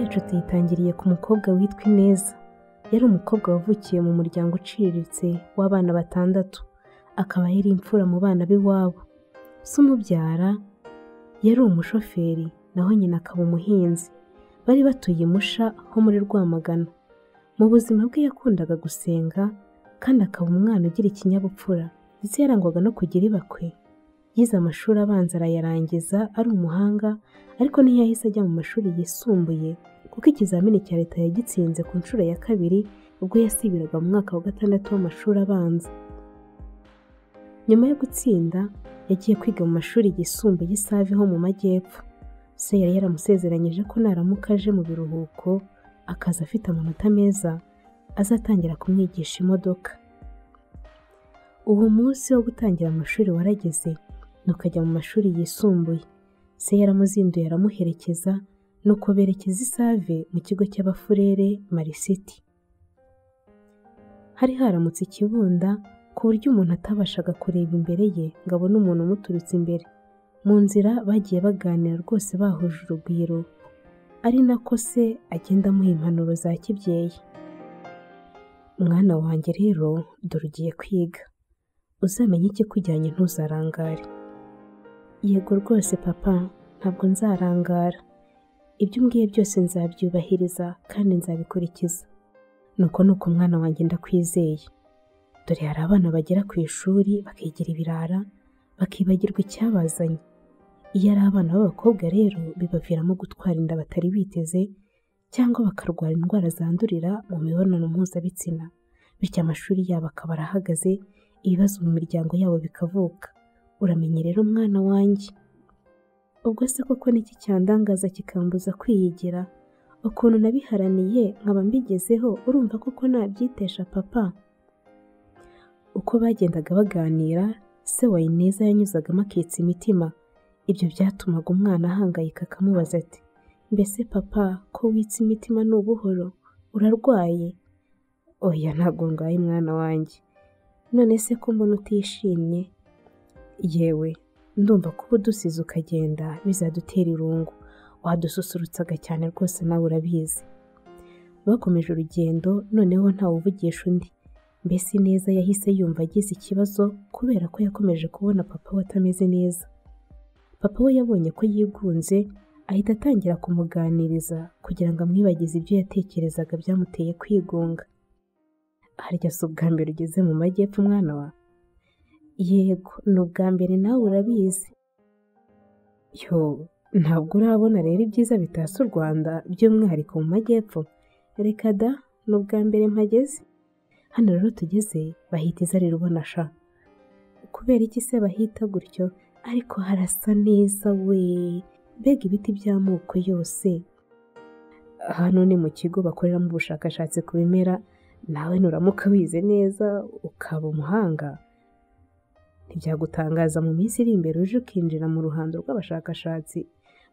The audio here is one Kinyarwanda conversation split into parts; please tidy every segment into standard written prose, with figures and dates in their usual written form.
yacu tuyitangiriye ku mukobwa witwa Ineza. Yari umukobwa wavukiye mu muryango uciriritse w'abana 6, akaba yari imfura mu bana b'iwabo. Se umubyara yari umushoferi, naho nyina akaba umuhinzi. Bari batuye i Musha ho muri Rwamagana. Mu buzima bwe yakundaga gusenga kandi akaba umwana ugira ikinyabupfura, ndetse yarangwaga no kugira ibakwe. Yize amashuri abanza arayarangiza ari umuhanga, ariko ntiyahise ajya mu mashuri yisumbuye kuko ikizamini cya leta yagitsinze ku nshuro ya 2 ubwo yasibiraga mu mwaka wa 6 w'amashuri abanza. Nyuma yo gutsinda yagiye kwiga mu mashuri yisumbuye i Save ho mu majyepfo. Se yari yaramusezeranyije ko naramuka aje mu biruhuko akaza afite amanota meza azatangira kumwigisha imodoka. Uwo munsi wo gutangira amashuri warageze, nuko ajya mu mashuri yisumbuye. Se yaramuzinduye aramuherekeza, nuko berekeza i Save mu kigo cy'abafurere Marisiti. Hari haramutse ikibunda ku buryo umuntu atabashaga kureba imbere ye ngo abone umuntu umuturutse imbere. Mu nzira bagiye baganira rwose bahuje urugwiro, ari nako se agenda amuha impanuro za kibyeyi. Mwana wanjye rero, dore ugiye kwiga, uzamenye ikikujyanye ntuzarangare. Yego rwose papa, ntabwo nzarangara. Ibyo umbwiye byose nzabyubahiriza kandi nzabikurikiza. Nuko mwana wanjye ndakwizeye. Dore hari abana bagera ku ishuri bakigira ibirara, bakibagirwa icyabazanye. Iyo ari abana b'abakobwa rero bibaviramo gutwara inda batari biteze, cyangwa bakarwara indwara zandurira mu mibonano mpuzabitsina, bityo amashuri yabo akaba arahagaze, ibibazo mu miryango yabo bikavuka. Uramenye rero mwana wanjye. Ubwo se koko niki cyandangaza kikambuza kwiyigira? Ukuntu nabiharaniye nkaba mbigezeho, urumva koko nabyitesha papa? Uko bagendaga baganira, se wa Ineza yanyuzagamo akitsa imitima. Ibyo byatumaga umwana ahangayika akamubaza ati, mbese papa ko witsa imitima ni ubuhoro, urarwaye? Oya ntabwo ndwaye mwana wanjye. None se ko mbona utishimye? Yewe ndumva ko udusize ukagenda bizadutera irungu, wadususurutsaga cyane rwose nawe urabizi. Bakomeje urugendo, noneho ntawe uvugisha undi. Mbese Ineza yahise yumva agize ikibazo kubera ko yakomeje kubona papa we atameze neza. Papa we yabonye ko yigunze, ahita atangira kumuganiriza kugira ngo amwibagize ibyo yatekerezaga byamuteye kwigunga. Harya si ubwa mbere ugeze mu majyepfo mwana wa? Yego ni ubwa mbere, nawe urabizi. Yo, ntabwo urabona rero ibyiza bitatse u Rwanda by'umwihariko mu majyepfo? Reka da, ni ubwa mbere mpageze. Hano rero tugeze bahita izarira ubona sha. Kubera iki se bahita gutyo? Ariko harasa neza we, mbega ibiti by'amoko yose. Hano ni mu kigo bakoreramo ubushakashatsi ku bimera, nawe nuramuka wize neza ukaba umuhanga, ntibyagutangaza mu minsi iri imbere uje ukinjira mu ruhando rw'abashakashatsi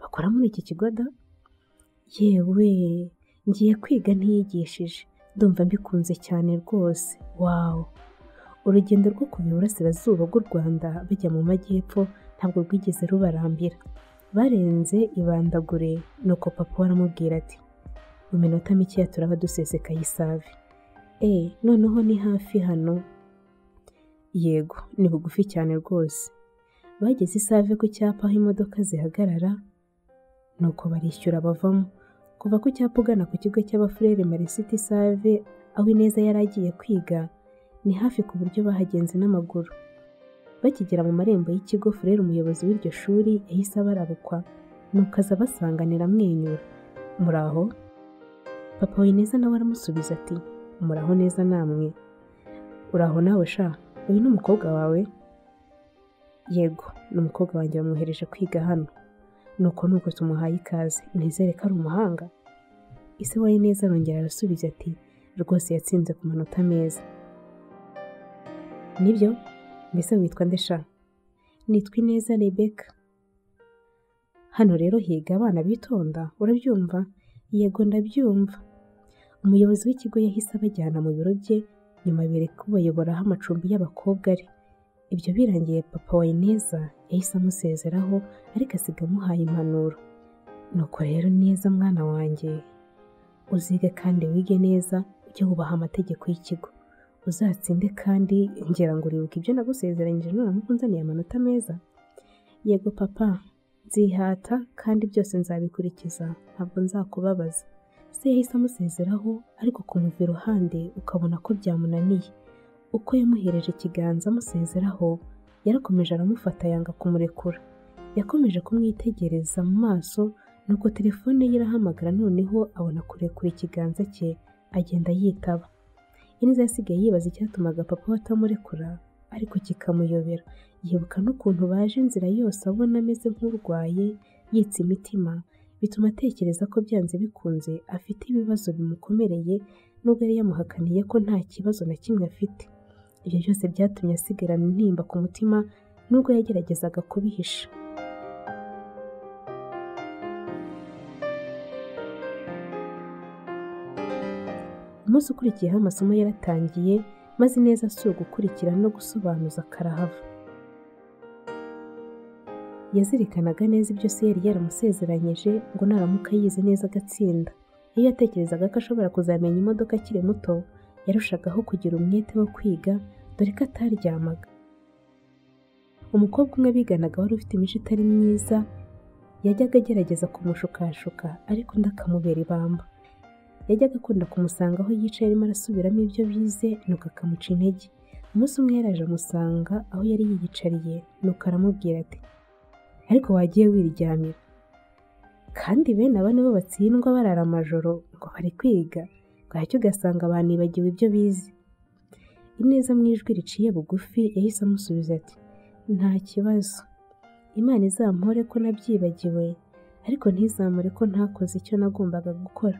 bakora muri iki kigo da? Yewe ngiye kwiga ntiyigishije, ndumva mbikunze cyane rwose. Wow! Urugendo rwo kuva iburasirazuba bw'u Rwanda bajya mu majyepfo ntabwo rwigeze rubarambira. Barenze ibandagure, nuko papa aramubwira ati, mu minota mikeya turaba dusesekaye i Save. Noneho ni hafi hano? Yego ni bugufi cyane rwose. Bageze i Save ku cyapa aho imodoka zihagarara, nuko barishyura bavamo. Kuva ku cyapa ugana ku kigo cy'abafurere Marisiti Save aho Ineza yari agiye kwiga, ni hafi ku buryo bahagenze n'amaguru. Bakigera mu marembo y'ikigo, Furere umuyobozi w'iryo shuri yahise abarabukwa, nuko aza abasanganira amwenyura. Muraho? Papa wa Ineza nawe aramusubiza ati, muraho neza namwe. Uraho nawe sha, uyu ni umukobwa wawe? Yego ni umukobwa wanjye, bamwohereje kwiga hano. Nuko tumuhaye ikaze, nizere ko ari umuhanga. Ise wa Ineza arongera arasubiza ati, rwose yatsinze ku manota meza. Nibyo? Mbese witwa nde sha? Nitwa Ineza Rebecca. Hano rero higa abana bitonda, urabyumva? Yego ndabyumva. Umuyobozi w'ikigo yahise abajyana mu biro bye, nyuma bereka ubayoboraho amacumbi y'abakobwa ari. Ibyo birangiye papa wa Ineza yahise amusezeraho, ariko asiga amuhaye impanuro. Nuko rero neza mwana wanjye, uzige kandi wige neza, ujye wubaha amategeko y'ikigo, uzatsinde kandi ngira ngo uribuka ibyo nagusezeranyije nuramuka unzaniye amanota meza. Yego papa, nzihata kandi byose nzabikurikiza, ntabwo nzakubabaza. Se yahise amusezeraho ariko kumuva iruhande ukabona ko byamunaniye. Uko yamuhereje ikiganza amusezeraho, yarakomeje aramufata yanga kumurekura. Yakomeje kumwitegereza mu maso, nuko telefone ye irahamagara, noneho abona kurekura ikiganza cye, agenda yitaba. Ineza yasigaye yibaza icyatumaga papa we atamurekura, ariko kikamuyobera. Yibuka n'ukuntu baje inzira yose abona ameze nk'urwaye, yitsa imitima, bituma atekereza ko byanze bikunze afite ibibazo bimukomereye, nubwo yari yamuhakaniye ko nta kibazo na kimwe afite. Ibyo byose byatumye asigarana intimba ku mutima, nubwo yageragezaga kubihisha. Umunsi ukurikiyeho amasomo yaratangiye, maze Ineza si ugukurikira no gusobanuza karahava. Yazirikanaga neza ibyo se yari yaramusezeranyije ngo naramuka yize neza agatsinda. Iyo yatekerezaga ko ashobora kuzamenya imodoka akiri muto, yarushagaho kugira umwete wo kwiga, dore ko ataryamaga. Umukobwa umwe biganaga wari ufite imico itari myiza, yajyaga agerageza kumushukashuka ariko undi akamubera ibamba. Yajyaga akunda kumusanga aho yicaye arimo arasubiramo ibyo bize, nuko akamuca intege. Umunsi umwe yaraje amusanga aho yari yiyicariye, nuko aramubwira ati, ariko wagiye wiryamira, kandi bene aba nibo batsindwa barara amajoro ngo bari kwiga, bwacyo ugasanga banibagiwe ibyo bize. Ineza mu ijwi riciye bugufi yahise amusubiza ati, nta kibazo, Imana izampore ko nabyibagiwe, ariko ntizamure ko ntakoze icyo nagombaga gukora.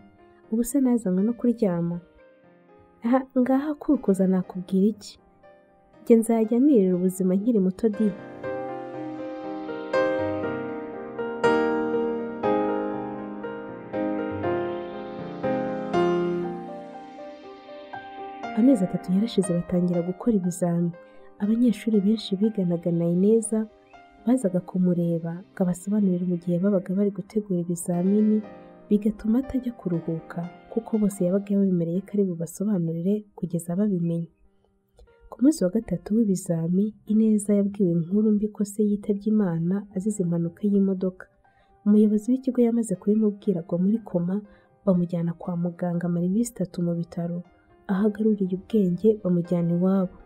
Ubu se nazanywe no kuryama? Ngaha kukuza nakubwira iki? Njye nzajya nirira ubuzima nkiri muto di. Amezi 3 yarashize batangira gukora ibizami. Abanyeshuri benshi biganaga na Ineza bazaga kumureba ngo abasobanurire mu gihe babaga bari gutegura ibizamini, bigatuma atajya kuruhuka kuko bose yabaga yabemereye ko ari bubasobanurire kugeza babimenye. Ku munsi wa 3 w'ibizami, Ineza yabwiwe inkuru mbi ko se yitabye Imana azize impanuka y'imodoka. Umuyobozi w'ikigo yamaze kubimubwira agwa muri koma, bamujyana kwa muganga amara iminsi 3 mu bitaro, aho agaruriye ubwenge bamujyana iwabo.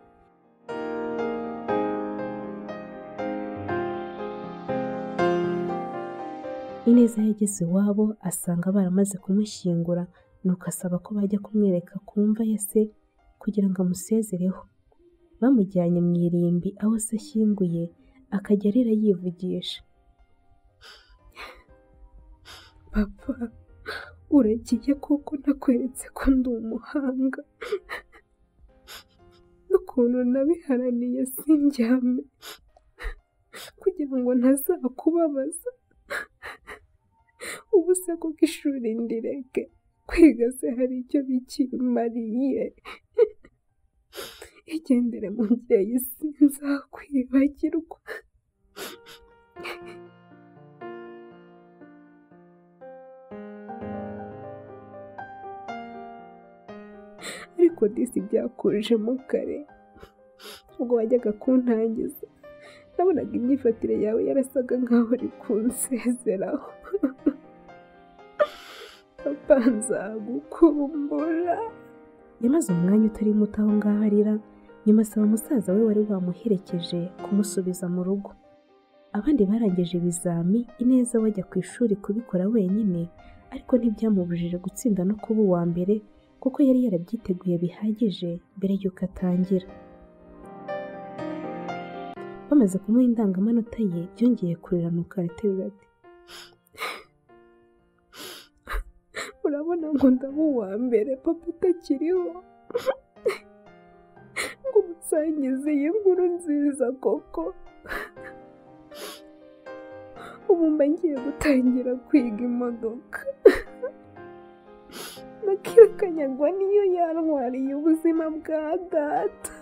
Ineza yageze iwabo asanga baramaze kumushyingura, nuko asaba ko bajya kumwereka ku mva ya se kugira ngo amusezereho. Bamujyanye mu irimbi aho se ashyinguye, akajya arira yivugisha, papa, uragiye kuko nakweretse ko ndi umuhanga, n'ukuntu nabiharaniye sindyame kugira ngo ntazakubabaza. Ubu se kuko ishuri ndireke, kwiga se hari icyo bikimariye? Igendere mubyeyi, sinzakwibagirwa. Ariko disi byakujemo kare, ubwo wajyaga kuntangiza, nabonaga imyifatire yawe yarasaga nkaho uri kunsezeraho. Papa, nzagukumbura. Yamaze umwanya utari muto aho ngaho arira, nyuma asaba musaza we wari wamuherekeje kumusubiza mu rugo. Abandi barangije ibizami, Ineza wajya ku ishuri kubikora wenyine, ariko ntibyamubujije gutsinda no kuba uwa mbere kuko yari yarabyiteguye bihagije mbere y'uko atangira. Bamaze kumuha indangamanota ye, yongeye kurira nuko araterura ati, urabona ngo ndaba uwa mbere papa utakiriho, ngo umusangize iyi nkuru nziza koko. Ubu mba ngiye gutangira kwiga imodoka, nakirakanyagwa niyo yantwariye ubuzima bwa data.